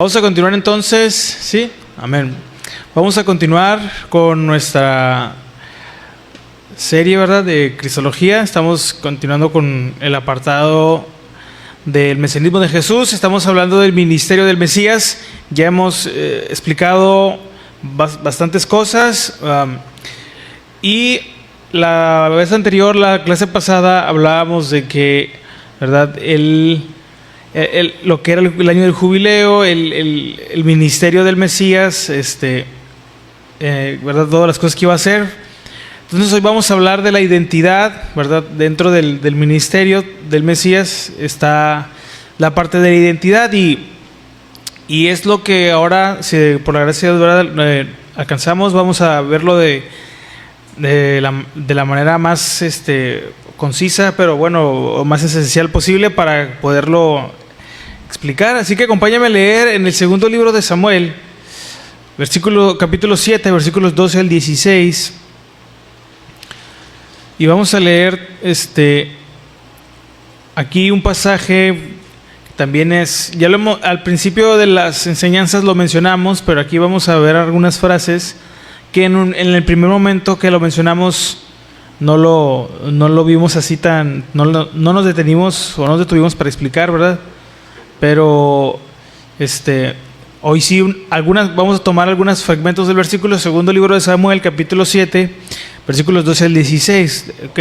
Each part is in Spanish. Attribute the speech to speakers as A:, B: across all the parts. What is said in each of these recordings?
A: Vamos a continuar entonces, ¿sí? Amén. Vamos a continuar con nuestra serie, ¿verdad?, de Cristología. Estamos continuando con el apartado del mesianismo de Jesús. Estamos hablando del ministerio del Mesías. Ya hemos explicado bastantes cosas. Y la vez anterior, la clase pasada, hablábamos de que, ¿verdad?, lo que era el año del jubileo, el ministerio del Mesías, ¿verdad?, todas las cosas que iba a hacer. Entonces hoy vamos a hablar de la identidad, ¿verdad? Dentro del ministerio del Mesías está la parte de la identidad y es lo que ahora, si por la gracia de Dios, ¿verdad?, alcanzamos. Vamos a verlo de la manera más concisa, pero bueno, más esencial posible para poderlo explicar. Así que acompáñame a leer en el segundo libro de Samuel, capítulo 7, versículos 12 al 16. Y vamos a leer aquí un pasaje que también es, al principio de las enseñanzas lo mencionamos, pero aquí vamos a ver algunas frases que en el primer momento que lo mencionamos no lo vimos así no nos detenimos o no nos detuvimos para explicar, ¿verdad? Pero hoy sí vamos a tomar algunos fragmentos del versículo, segundo libro de Samuel, capítulo 7, versículos 12 al 16, ¿ok?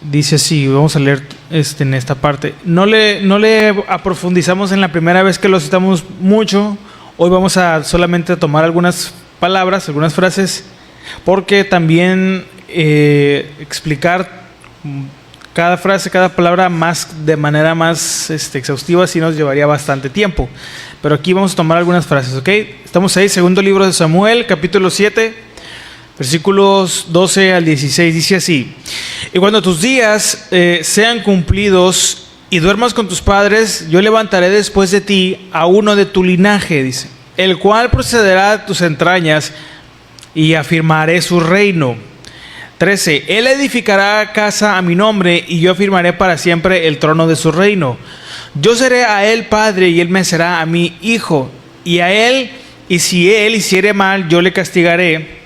A: Dice así, vamos a leer en esta parte. No le aprofundizamos en la primera vez que lo citamos mucho. Hoy vamos a solamente tomar algunas palabras, algunas frases, porque también explicar cada frase, cada palabra de manera más exhaustiva sí nos llevaría bastante tiempo. Pero aquí vamos a tomar algunas frases, ¿ok? Estamos ahí, segundo libro de Samuel, capítulo 7, versículos 12 al 16, dice así: y cuando tus días sean cumplidos y duermas con tus padres, yo levantaré después de ti a uno de tu linaje, dice, el cual procederá de tus entrañas y afirmaré su reino. 13. Él edificará casa a mi nombre y yo afirmaré para siempre el trono de su reino. Yo seré a él padre y él me será a mí hijo. Y si él hiciere mal, yo le castigaré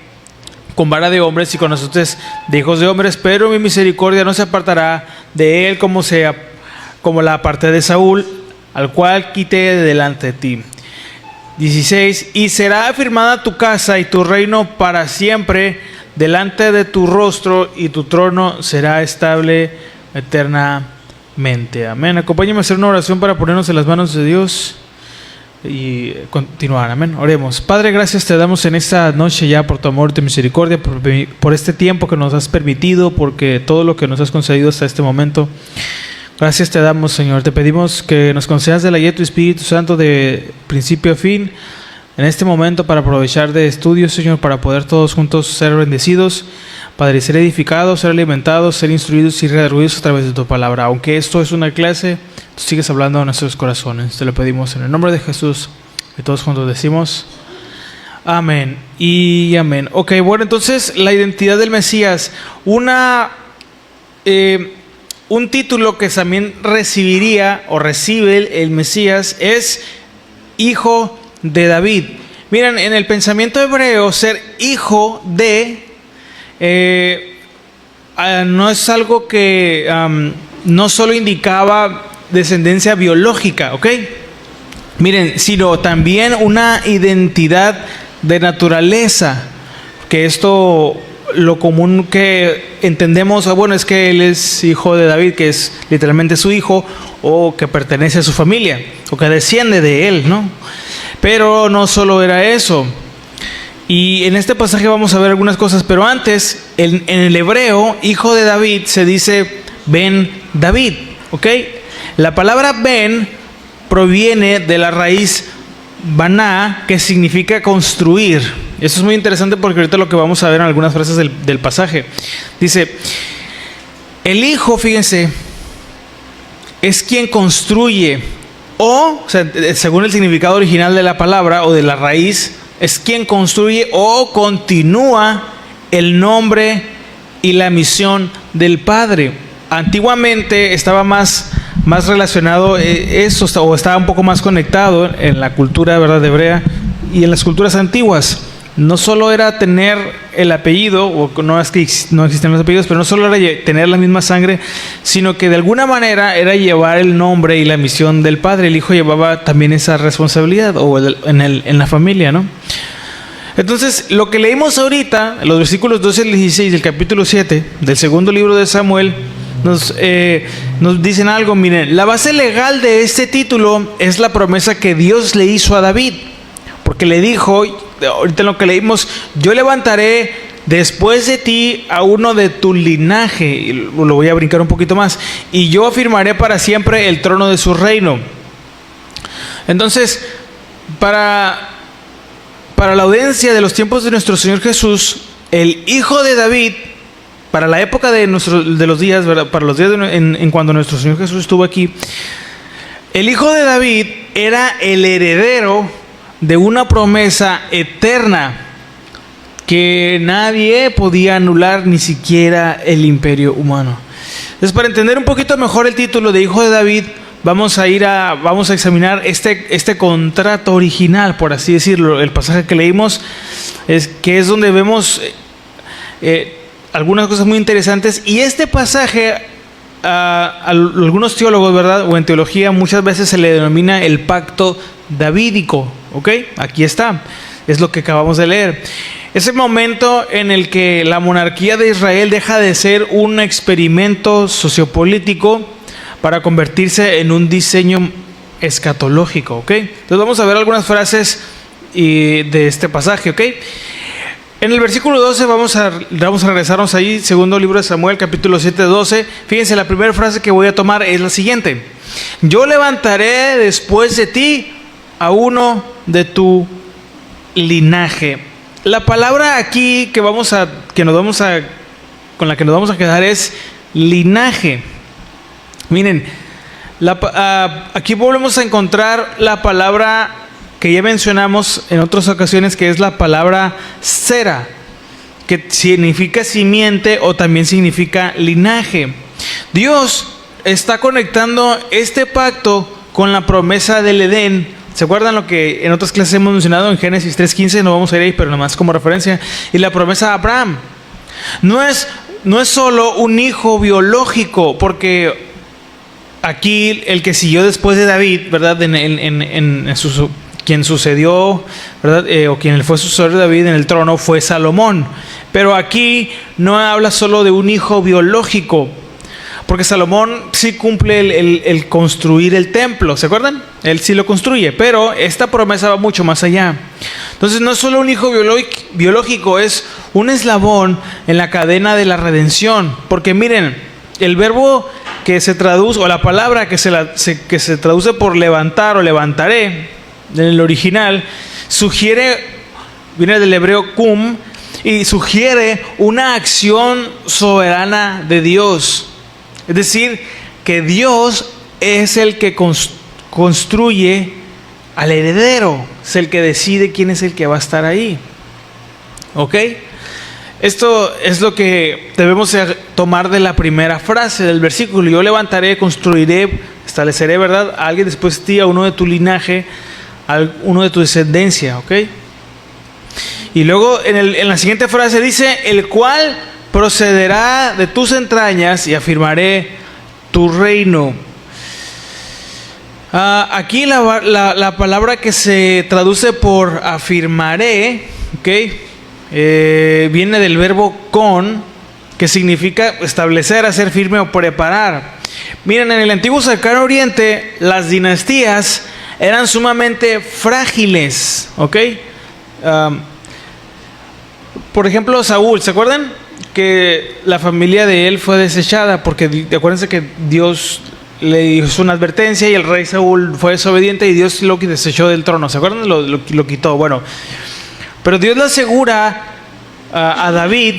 A: con vara de hombres y con azotes de hijos de hombres, pero mi misericordia no se apartará de él como la aparté de Saúl, al cual quité de delante de ti. 16. Y será afirmada tu casa y tu reino para siempre delante de tu rostro, y tu trono será estable eternamente. Amén. Acompáñame a hacer una oración para ponernos en las manos de Dios y continuar. Amén. Oremos. Padre, gracias te damos en esta noche ya por tu amor y tu misericordia, por este tiempo que nos has permitido, porque todo lo que nos has concedido hasta este momento. Gracias te damos, Señor. Te pedimos que nos concedas de la guía de tu Espíritu Santo de principio a fin en este momento, para aprovechar de estudios, Señor, para poder todos juntos ser bendecidos, Padre, ser edificados, ser alimentados, ser instruidos y redarguidos a través de tu palabra. Aunque esto es una clase, tú sigues hablando a nuestros corazones. Te lo pedimos en el nombre de Jesús, y todos juntos decimos amén y amén. Ok, bueno, entonces la identidad del Mesías, un título que también recibiría o recibe el Mesías es hijo de David. Miren, en el pensamiento hebreo, ser hijo de no es algo que no solo indicaba descendencia biológica, ¿ok? Miren, sino también una identidad de naturaleza, que esto lo común que entendemos, bueno, es que él es hijo de David, que es literalmente su hijo, o que pertenece a su familia, o que desciende de él, ¿no? Pero no solo era eso. Y en este pasaje vamos a ver algunas cosas, pero antes, en el hebreo, hijo de David se dice Ben David, ¿ok? La palabra Ben proviene de la raíz baná, que significa construir. Eso es muy interesante porque ahorita lo que vamos a ver en algunas frases del pasaje. Dice, el hijo, fíjense, es quien construye, o sea, según el significado original de la palabra o de la raíz, es quien construye o continúa el nombre y la misión del Padre. Antiguamente estaba más más relacionado eso, o estaba un poco más conectado en la cultura, ¿verdad?, hebrea y en las culturas antiguas. No solo era tener el apellido, o no es que no existen los apellidos, pero no solo era tener la misma sangre, sino que de alguna manera era llevar el nombre y la misión del padre. El hijo llevaba también esa responsabilidad, o en la familia, ¿no? Entonces, lo que leímos ahorita, los versículos 12 al 16 del capítulo 7 del segundo libro de Samuel, nos dicen algo. Miren, la base legal de este título es la promesa que Dios le hizo a David, porque le dijo, ahorita en lo que leímos, yo levantaré después de ti a uno de tu linaje, y lo voy a brincar un poquito más, y yo afirmaré para siempre el trono de su reino. Entonces, para la audiencia de los tiempos de nuestro Señor Jesús, el hijo de David, para la época de los días, ¿verdad?, para los días en cuando nuestro Señor Jesús estuvo aquí, el hijo de David era el heredero de una promesa eterna que nadie podía anular, ni siquiera el imperio humano. Entonces, para entender un poquito mejor el título de hijo de David, vamos a examinar este contrato original, por así decirlo. El pasaje que leímos es donde vemos algunas cosas muy interesantes, y este pasaje a algunos teólogos, ¿verdad?, o en teología muchas veces se le denomina el pacto davídico. ¿Ok? Aquí está, es lo que acabamos de leer. Es el momento en el que la monarquía de Israel deja de ser un experimento sociopolítico para convertirse en un diseño escatológico. ¿Ok? Entonces vamos a ver algunas frases de este pasaje. ¿Ok? En el versículo 12 vamos a regresarnos ahí, segundo libro de Samuel, capítulo 7, 12. Fíjense, la primera frase que voy a tomar es la siguiente: yo levantaré después de ti a uno de tu linaje. La palabra aquí con la que nos vamos a quedar es linaje. Miren, aquí volvemos a encontrar la palabra que ya mencionamos en otras ocasiones, que es la palabra sera, que significa simiente o también significa linaje. Dios está conectando este pacto con la promesa del Edén. ¿Se acuerdan lo que en otras clases hemos mencionado en Génesis 3:15? No vamos a ir ahí, pero nomás como referencia. Y la promesa de Abraham. No es solo un hijo biológico, porque aquí el que siguió después de David, ¿verdad?, quien sucedió, ¿verdad?, o quien fue sucesor de David en el trono fue Salomón. Pero aquí no habla solo de un hijo biológico, porque Salomón sí cumple el construir el templo, ¿se acuerdan? Él sí lo construye, pero esta promesa va mucho más allá. Entonces no es solo un hijo biológico, es un eslabón en la cadena de la redención. Porque miren, el verbo que se traduce, o la palabra que se traduce por levantar o levantaré, en el original, viene del hebreo kum, y sugiere una acción soberana de Dios. Es decir, que Dios es el que construye al heredero, es el que decide quién es el que va a estar ahí. ¿Ok? Esto es lo que debemos tomar de la primera frase del versículo: yo levantaré, construiré, estableceré, ¿verdad?, a alguien después de ti, a uno de tu linaje, a uno de tu descendencia. ¿Ok? Y luego en la siguiente frase dice: el cual procederá de tus entrañas y afirmaré tu reino. Aquí la palabra que se traduce por afirmaré, ¿okay?, viene del verbo con, que significa establecer, hacer firme o preparar. Miren, en el antiguo cercano oriente las dinastías eran sumamente frágiles. ¿Ok? Por ejemplo, Saúl, ¿se acuerdan? Que la familia de él fue desechada porque acuérdense que Dios le hizo una advertencia y el rey Saúl fue desobediente y Dios lo desechó del trono. ¿Se acuerdan? Lo quitó. Bueno, pero Dios le asegura a David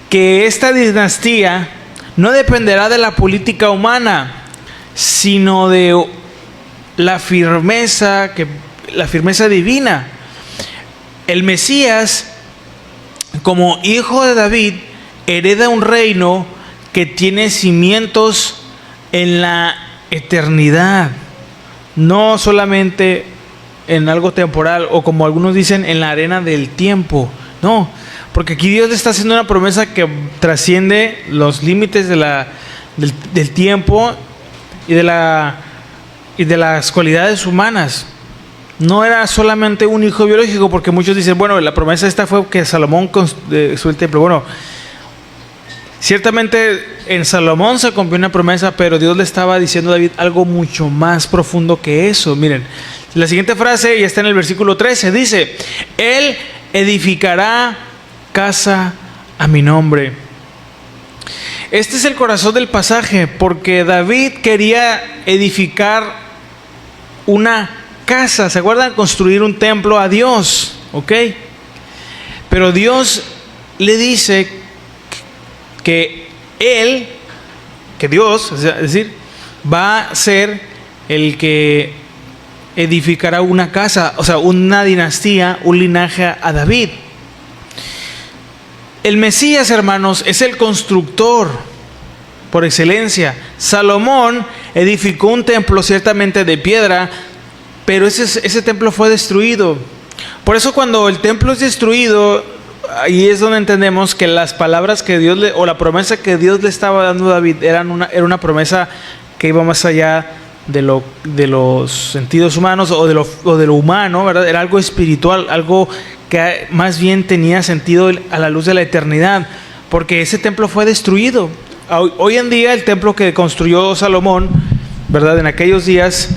A: que esta dinastía no dependerá de la política humana, sino de la firmeza divina. El Mesías, como hijo de David, hereda un reino que tiene cimientos en la eternidad, no solamente en algo temporal o como algunos dicen en la arena del tiempo. No, porque aquí Dios le está haciendo una promesa que trasciende los límites del tiempo y de las cualidades humanas. No era solamente un hijo biológico, porque muchos dicen, bueno, la promesa esta fue que Salomón construyó el templo. Bueno, ciertamente en Salomón se cumplió una promesa, pero Dios le estaba diciendo a David algo mucho más profundo que eso. Miren, la siguiente frase ya está en el versículo 13, dice: Él edificará casa a mi nombre. Este es el corazón del pasaje, porque David quería edificar una casa, ¿se acuerdan? Construir un templo a Dios, ¿ok? Pero Dios le dice que Dios, es decir, va a ser el que edificará una casa, o sea, una dinastía, un linaje a David. El Mesías, hermanos, es el constructor por excelencia. Salomón edificó un templo ciertamente de piedra, pero ese templo fue destruido. Por eso cuando el templo es destruido, ahí es donde entendemos que las palabras que Dios o la promesa que Dios le estaba dando a David era una promesa que iba más allá de los sentidos humanos o de lo humano, ¿verdad? Era algo espiritual, algo que más bien tenía sentido a la luz de la eternidad, porque ese templo fue destruido. Hoy en día el templo que construyó Salomón, ¿verdad? En aquellos días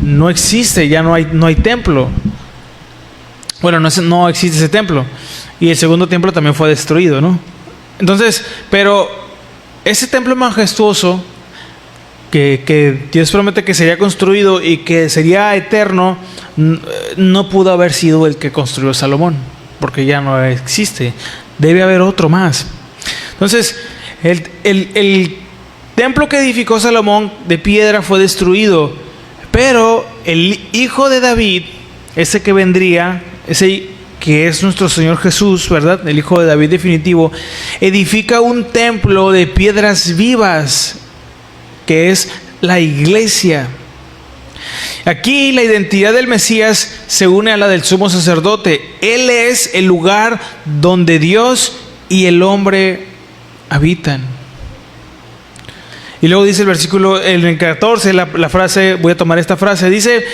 A: no existe, ya no hay templo. Bueno, no existe ese templo. Y el segundo templo también fue destruido, ¿no? Entonces, pero ese templo majestuoso que Dios promete que sería construido y que sería eterno, no pudo haber sido el que construyó Salomón, porque ya no existe. Debe haber otro más. Entonces, el templo que edificó Salomón de piedra fue destruido, pero el hijo de David, ese que vendría, ese que es nuestro Señor Jesús, ¿verdad? El hijo de David definitivo, edifica un templo de piedras vivas, que es la iglesia. Aquí la identidad del Mesías se une a la del sumo sacerdote. Él es el lugar donde Dios y el hombre habitan. Y luego dice el versículo, en el 14, la frase, voy a tomar esta frase, dice: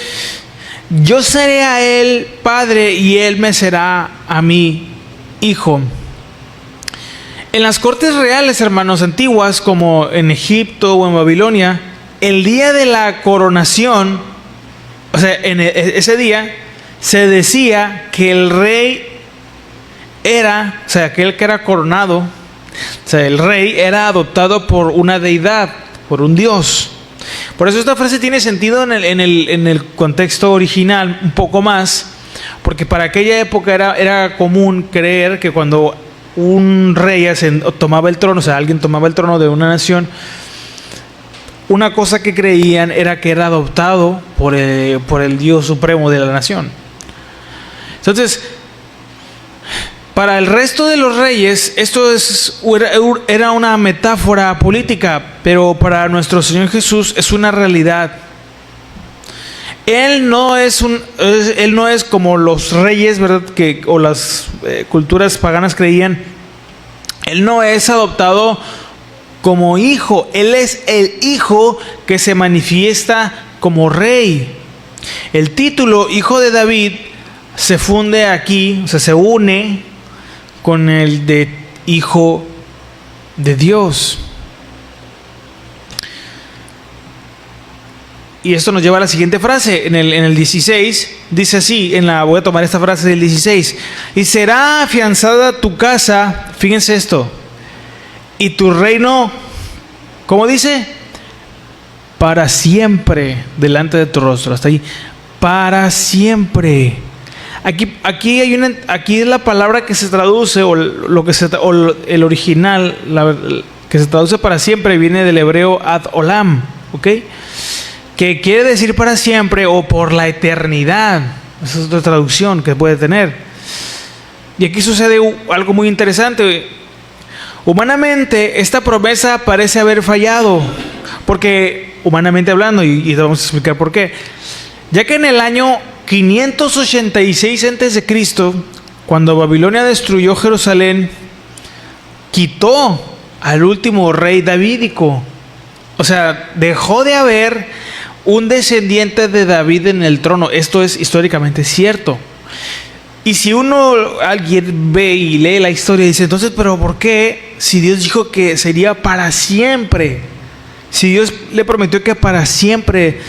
A: yo seré a él padre y él me será a mí hijo. En las cortes reales, hermanos, antiguas, como en Egipto o en Babilonia, el día de la coronación, o sea, en ese día se decía que el rey era, o sea, aquel que era coronado, o sea, el rey era adoptado por una deidad, por un dios. Por eso esta frase tiene sentido en el contexto original un poco más, porque para aquella época era común creer que cuando un rey tomaba el trono, o sea, alguien tomaba el trono de una nación, una cosa que creían era que era adoptado por el Dios supremo de la nación. Entonces, para el resto de los reyes, esto era una metáfora política, pero para nuestro Señor Jesús es una realidad. Él no es como los reyes, ¿verdad? O las culturas paganas creían. Él no es adoptado como hijo. Él es el hijo que se manifiesta como rey. El título hijo de David se funde aquí, o sea, se une con el de hijo de Dios. Y esto nos lleva a la siguiente frase, en el 16, dice así, voy a tomar esta frase del 16, y será afianzada tu casa, fíjense esto, y tu reino, ¿cómo dice? Para siempre delante de tu rostro, hasta ahí, para siempre. Aquí es la palabra que se traduce, o el original, que se traduce para siempre, viene del hebreo ad olam, ¿ok? Que quiere decir para siempre o por la eternidad. Esa es otra traducción que puede tener. Y aquí sucede algo muy interesante. Humanamente, esta promesa parece haber fallado, Porque, humanamente hablando, y vamos a explicar por qué. Ya que en el año 586 a.C., cuando Babilonia destruyó Jerusalén, quitó al último rey davídico. O sea, dejó de haber un descendiente de David en el trono. Esto es históricamente cierto. Y si alguien ve y lee la historia y dice, entonces, ¿pero por qué? Si Dios dijo que sería para siempre. Si Dios le prometió que para siempre,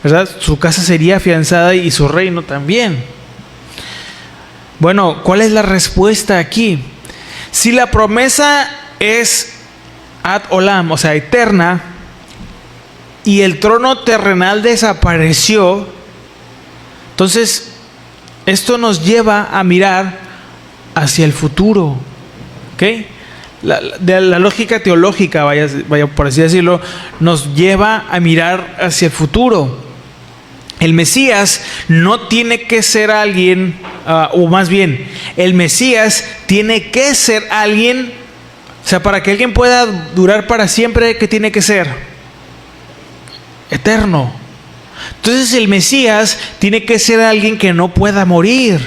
A: ¿verdad?, su casa sería afianzada y su reino también. Bueno, ¿cuál es la respuesta aquí? Si la promesa es ad olam, o sea, eterna, y el trono terrenal desapareció, entonces esto nos lleva a mirar hacia el futuro, ¿ok? La lógica teológica, vaya por así decirlo, nos lleva a mirar hacia el futuro. El Mesías no tiene que ser alguien, o más bien, el Mesías tiene que ser alguien, o sea, para que alguien pueda durar para siempre, ¿qué tiene que ser? Eterno. Entonces el Mesías tiene que ser alguien que no pueda morir,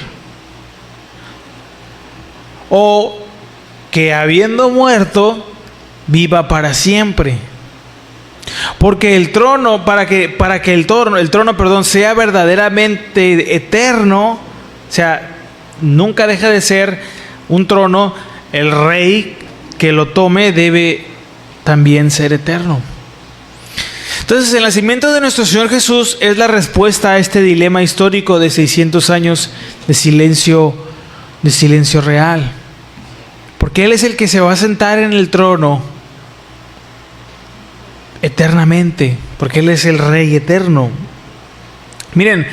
A: o que habiendo muerto viva para siempre. Porque el trono, para que el trono, sea verdaderamente eterno, o sea, nunca deja de ser un trono, el rey que lo tome debe también ser eterno. Entonces, el nacimiento de nuestro Señor Jesús es la respuesta a este dilema histórico de 600 años de silencio real. Porque Él es el que se va a sentar en el trono eternamente, porque Él es el Rey eterno. Miren,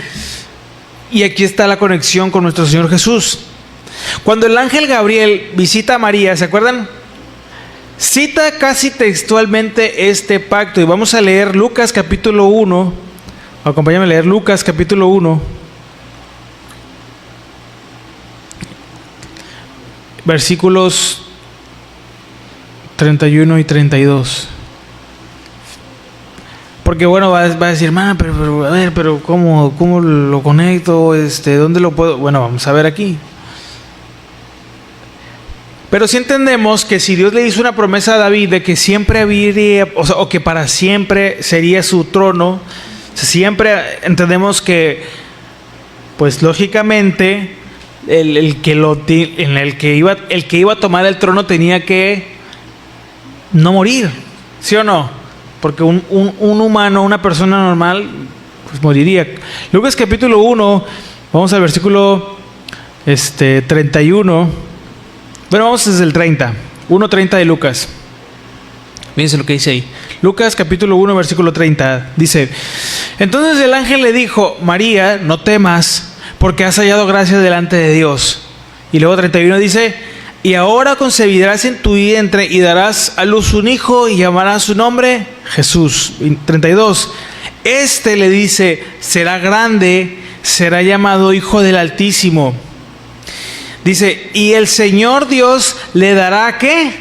A: y aquí está la conexión con nuestro Señor Jesús. Cuando el ángel Gabriel visita a María, ¿se acuerdan? Cita casi textualmente este pacto, y vamos a leer Lucas capítulo 1. Acompáñame a leer Lucas capítulo 1, versículos 31 y 32. Porque bueno, va a decir, hermana, pero a ver, pero ¿cómo lo conecto? ¿Dónde lo puedo? Bueno, vamos a ver aquí. Pero si entendemos que si Dios le hizo una promesa a David de que siempre habría, o que para siempre sería su trono, siempre entendemos que, pues lógicamente, el que iba a tomar el trono tenía que no morir, ¿sí o no? Porque un humano, una persona normal, pues moriría. Lucas capítulo 1, vamos al versículo 31. Bueno, vamos desde el 30, 1:30 de Lucas. Fíjense lo que dice ahí. Lucas capítulo 1, versículo 30. Dice, entonces el ángel le dijo, María, no temas, porque has hallado gracia delante de Dios. Y luego 31 dice, y ahora concebirás en tu vientre y darás a luz un hijo y llamarás su nombre Jesús. Y 32, le dice, será grande, será llamado Hijo del Altísimo. Dice, y el Señor Dios le dará, ¿qué?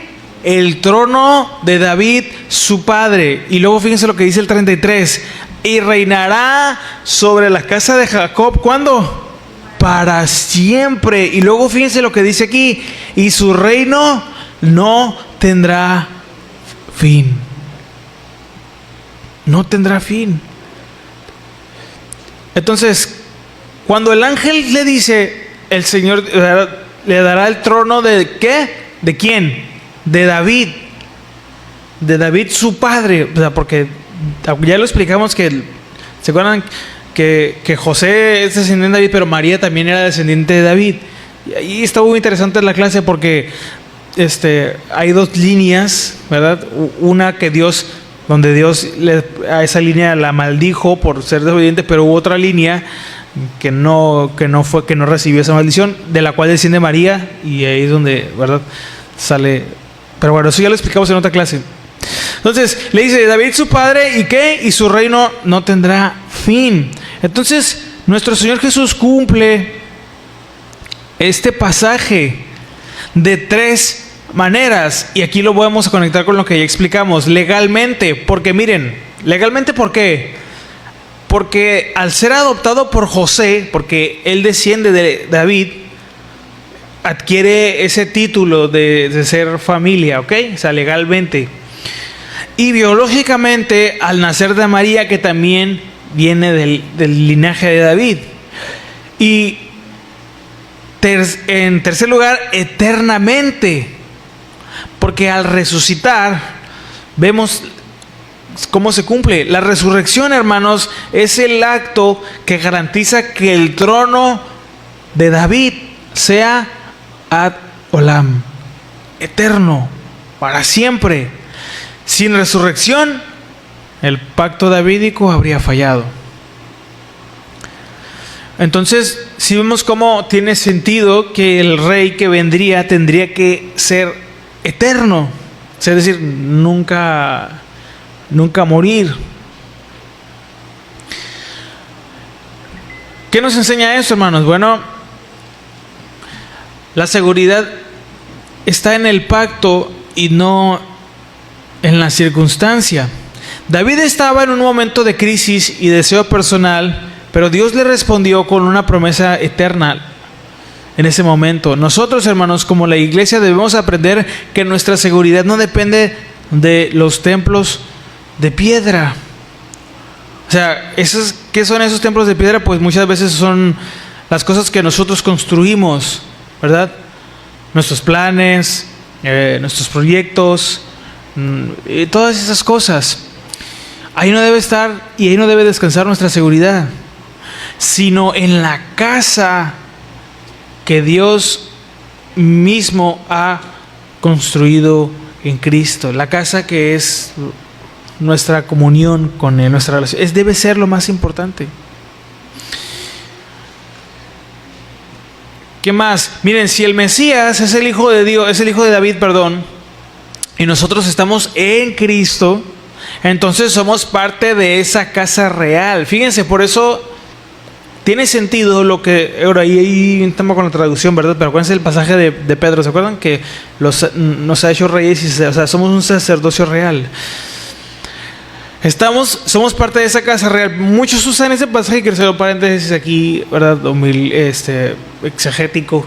A: El trono de David, su padre. Y luego fíjense lo que dice el 33. Y reinará sobre la casa de Jacob, ¿cuándo? Para siempre. Y luego fíjense lo que dice aquí. Y su reino no tendrá fin. No tendrá fin. Entonces, cuando el ángel le dice, el Señor le dará el trono de ¿qué? ¿De quién? De David. De David su padre. O sea, porque ya lo explicamos que, ¿se acuerdan? Que José es descendiente de David, pero María también era descendiente de David. Y ahí está muy interesante la clase porque hay dos líneas, ¿verdad? Una que donde Dios a esa línea la maldijo por ser desobediente, pero hubo otra línea que no recibió esa maldición, de la cual desciende María, y ahí es donde, ¿verdad?, sale. Pero bueno, eso ya lo explicamos en otra clase. Entonces le dice, David su padre, ¿y qué? Y su reino no tendrá fin. Entonces nuestro Señor Jesús cumple este pasaje de tres maneras, y aquí lo vamos a conectar con lo que ya explicamos legalmente, porque miren, Legalmente, ¿por qué? Porque al ser adoptado por José, porque él desciende de David, adquiere ese título de ser familia, ¿ok? O sea, legalmente. Y biológicamente, al nacer de María, que también viene del linaje de David. Y en tercer lugar, eternamente. Porque al resucitar, vemos cómo se cumple. La resurrección, hermanos, es el acto que garantiza que el trono de David sea ad olam, eterno, para siempre. Sin resurrección, el pacto davídico habría fallado. Entonces, si vemos cómo tiene sentido que el rey que vendría tendría que ser eterno, es decir, nunca morir. ¿Qué nos enseña eso, hermanos? Bueno, la seguridad está en el pacto y no en la circunstancia. David estaba en un momento de crisis y deseo personal, pero Dios le respondió con una promesa eterna en ese momento. Nosotros, hermanos, como la iglesia, debemos aprender que nuestra seguridad no depende de los templos de piedra. O sea, ¿qué son esos templos de piedra? Pues muchas veces son las cosas que nosotros construimos, ¿verdad? Nuestros planes, nuestros proyectos, todas esas cosas. Ahí no debe estar y ahí no debe descansar nuestra seguridad, sino en la casa que Dios mismo ha construido en Cristo. La casa que es nuestra comunión con Él, nuestra relación. Debe ser lo más importante. ¿Qué más? Miren, si el Mesías es el Hijo de Dios, es el Hijo de David, y nosotros estamos en Cristo, entonces somos parte de esa casa real. Fíjense, por eso tiene sentido lo que... Ahora, ahí estamos con la traducción, ¿verdad? Pero acuérdense el pasaje de Pedro, ¿se acuerdan? Que nos ha hecho reyes, o sea, somos un sacerdocio real. Somos parte de esa casa real. Muchos usan ese pasaje, que hacer paréntesis aquí, ¿verdad? Exegético.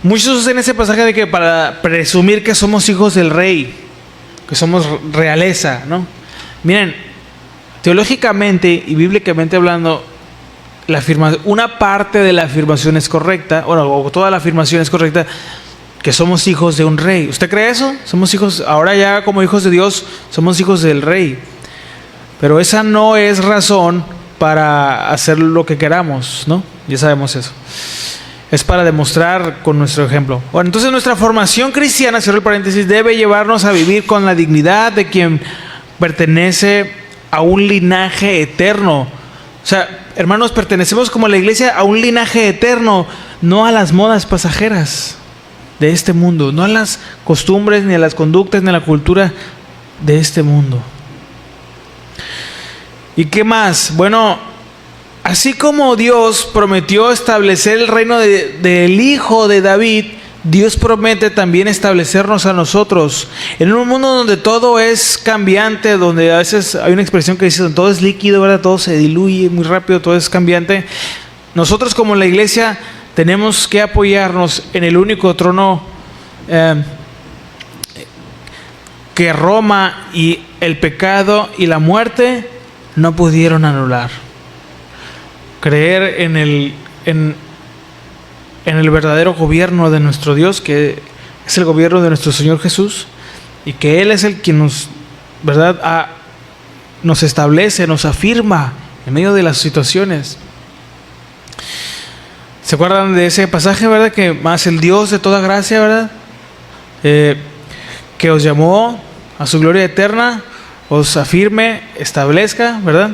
A: Muchos usan ese pasaje de que para presumir que somos hijos del rey, que somos realeza, ¿no? Miren, teológicamente y bíblicamente hablando, una parte de la afirmación es correcta, o toda la afirmación es correcta, que somos hijos de un rey. ¿Usted cree eso? Somos hijos, ahora ya como hijos de Dios, somos hijos del rey. Pero esa no es razón para hacer lo que queramos, ¿no? Ya sabemos eso. Es para demostrar con nuestro ejemplo. Bueno, entonces nuestra formación cristiana, cierro el paréntesis, debe llevarnos a vivir con la dignidad de quien pertenece a un linaje eterno. O sea, hermanos, pertenecemos como la iglesia a un linaje eterno, no a las modas pasajeras de este mundo, no a las costumbres, ni a las conductas, ni a la cultura de este mundo. ¿Y qué más? Bueno, así como Dios prometió establecer el reino del Hijo de David, Dios promete también establecernos a nosotros. En un mundo donde todo es cambiante, donde a veces hay una expresión que dice todo es líquido, ¿verdad? Todo se diluye muy rápido, todo es cambiante. Nosotros como la iglesia tenemos que apoyarnos en el único trono que Roma y el pecado y la muerte no pudieron anular. Creer en el verdadero gobierno de nuestro Dios, que es el gobierno de nuestro Señor Jesús, y que Él es el quien nos, ¿verdad?, nos establece, nos afirma en medio de las situaciones. ¿Se acuerdan de ese pasaje, verdad? Que más el Dios de toda gracia, ¿verdad?, que os llamó a su gloria eterna, os afirme, establezca, ¿verdad?,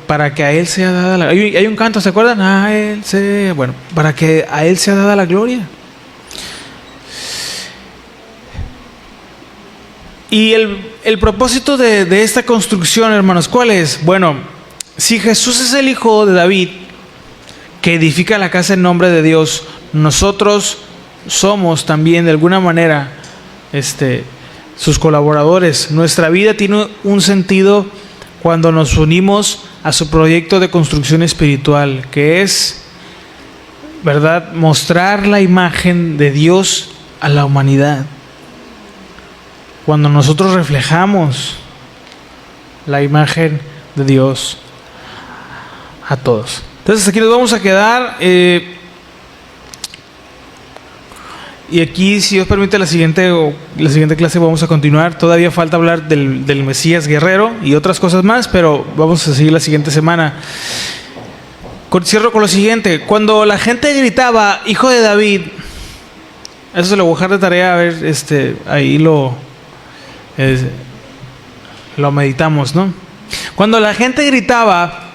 A: para que a Él sea dada la... Hay un canto, ¿se acuerdan? Para que a Él sea dada la gloria. Y el propósito de esta construcción, hermanos, ¿cuál es? Bueno, si Jesús es el Hijo de David, que edifica la casa en nombre de Dios, nosotros somos también de alguna manera sus colaboradores. Nuestra vida tiene un sentido cuando nos unimos a su proyecto de construcción espiritual, que es, ¿verdad?, mostrar la imagen de Dios a la humanidad. Cuando nosotros reflejamos la imagen de Dios a todos. Entonces aquí nos vamos a quedar. Y aquí, si Dios permite, la siguiente clase vamos a continuar. Todavía falta hablar del Mesías guerrero y otras cosas más, pero vamos a seguir la siguiente semana. Cierro con lo siguiente. Cuando la gente gritaba, Hijo de David, eso se lo voy a dejar de tarea, a ver, ahí lo meditamos, ¿no? Cuando la gente gritaba,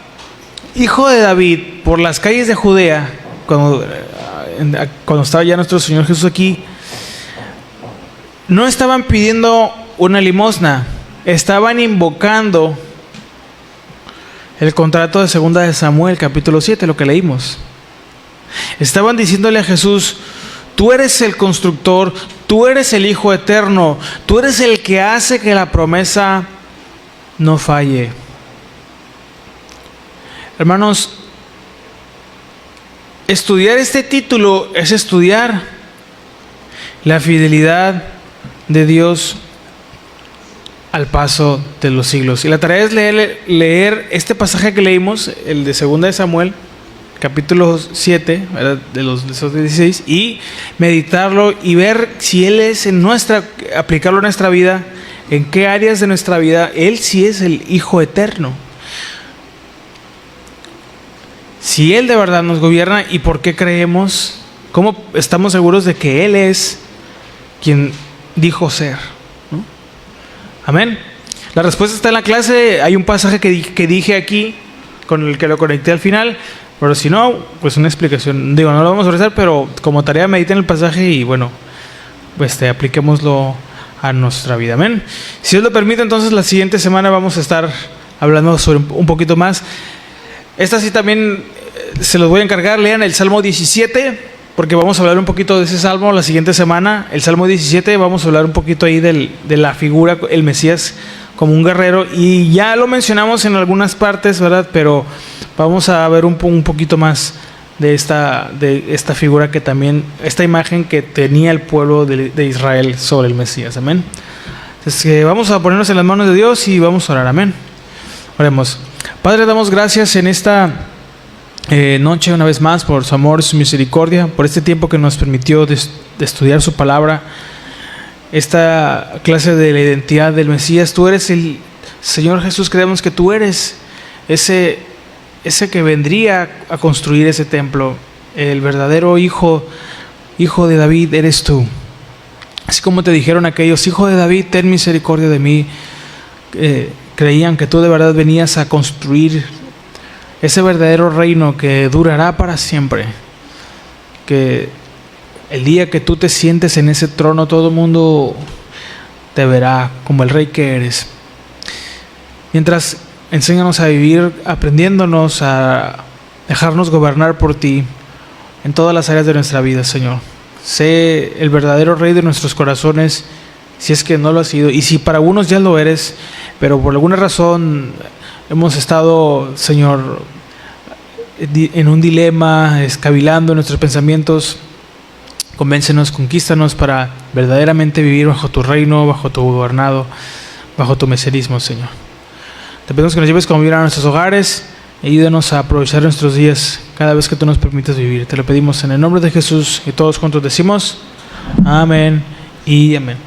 A: Hijo de David, por las calles de Judea, cuando estaba ya nuestro Señor Jesús aquí, no estaban pidiendo una limosna, estaban invocando el contrato de 2 de Samuel, capítulo 7, lo que leímos. Estaban diciéndole a Jesús: tú eres el constructor, tú eres el Hijo eterno, tú eres el que hace que la promesa no falle. Hermanos, estudiar este título es estudiar la fidelidad de Dios al paso de los siglos. Y la tarea es leer este pasaje que leímos, el de 2 de Samuel, capítulo 7, ¿verdad?, de los 16, y meditarlo y ver si Él es aplicarlo en nuestra vida, en qué áreas de nuestra vida Él sí es el Hijo eterno. Si Él de verdad nos gobierna, y por qué creemos, cómo estamos seguros de que Él es quien dijo ser, ¿no? Amén. La respuesta está en la clase. Hay un pasaje que dije aquí, con el que lo conecté al final, pero si no, pues una explicación. No lo vamos a rezar, pero como tarea mediten el pasaje y bueno, pues apliquémoslo a nuestra vida. Amén. Si Dios lo permite, entonces la siguiente semana vamos a estar hablando sobre un poquito más. Esta sí también se los voy a encargar. Lean el Salmo 17, porque vamos a hablar un poquito de ese salmo la siguiente semana. El Salmo 17, vamos a hablar un poquito ahí de la figura, el Mesías como un guerrero. Y ya lo mencionamos en algunas partes, ¿verdad? Pero vamos a ver un poquito más de esta figura que también, esta imagen que tenía el pueblo de Israel sobre el Mesías. Amén. Entonces vamos a ponernos en las manos de Dios y vamos a orar. Amén. Oremos. Padre, damos gracias en esta noche una vez más por su amor, su misericordia, por este tiempo que nos permitió de estudiar su palabra, esta clase de la identidad del Mesías. Tú eres el Señor Jesús. Creemos que tú eres ese que vendría a construir ese templo, el verdadero hijo de David eres tú. Así como te dijeron aquellos: Hijo de David, ten misericordia de mí. Creían que tú de verdad venías a construir ese verdadero reino que durará para siempre, que el día que tú te sientes en ese trono, todo el mundo te verá como el rey que eres. Mientras, enséñanos a vivir aprendiéndonos a dejarnos gobernar por ti en todas las áreas de nuestra vida, Señor. Sé el verdadero rey de nuestros corazones, si es que no lo has sido, y si para algunos ya lo eres, pero por alguna razón hemos estado, Señor, en un dilema, escavilando nuestros pensamientos. Convéncenos, conquístanos para verdaderamente vivir bajo tu reino, bajo tu gobernado, bajo tu mesianismo, Señor. Te pedimos que nos lleves como bien a nuestros hogares y ayúdanos a aprovechar nuestros días cada vez que tú nos permitas vivir. Te lo pedimos en el nombre de Jesús, y todos juntos decimos amén y amén.